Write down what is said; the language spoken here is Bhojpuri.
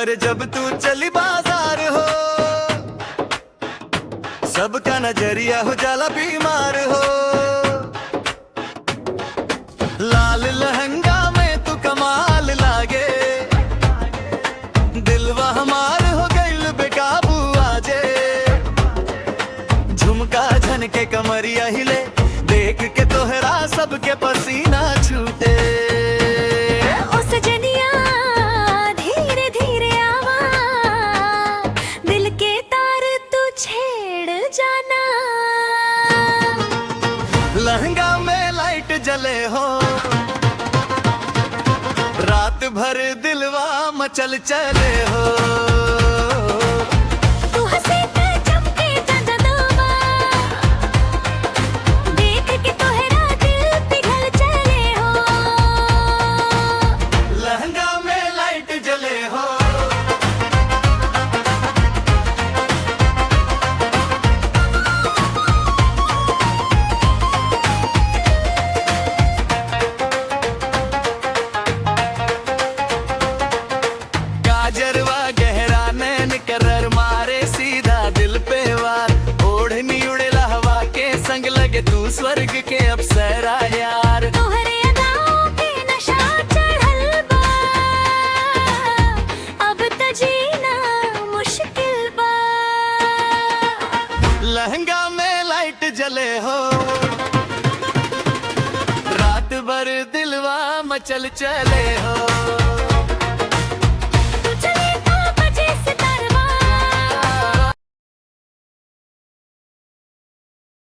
अरे जब तू चली बाजार हो, सबका नजरिया हो जाला बीमार हो। लाल लहंगा में तू कमाल लागे, दिलवा हमार हो गइल बेकाबू आजे। झुमका झनके कमरिया हिले, देख के तोहरा सबके पसीना छूटे। ओ सजनिया धीरे धीरे आवा, दिल के तार तू छेड़ जाना। लहंगा में लाइट जले हो, रात भर दिलवा मचल चले हो। तू हंसे ते चमके चंदनवा, देख के तोहरा दिल पिघल चले हो। लहंगा में लाइट जले हो, गाजरवा गहरा नैन करर मारे सीधा दिल पे वार। ओढ़नी उड़ेला हवा के संग लगे तू स्वर्ग के अप्सरा यार। तोहरे अदाओं पे नशा चढ़ल बा, अब त जीना मुश्किल बा। लहंगा में लाइट जले हो, रात भर दिलवा मचल चले हो।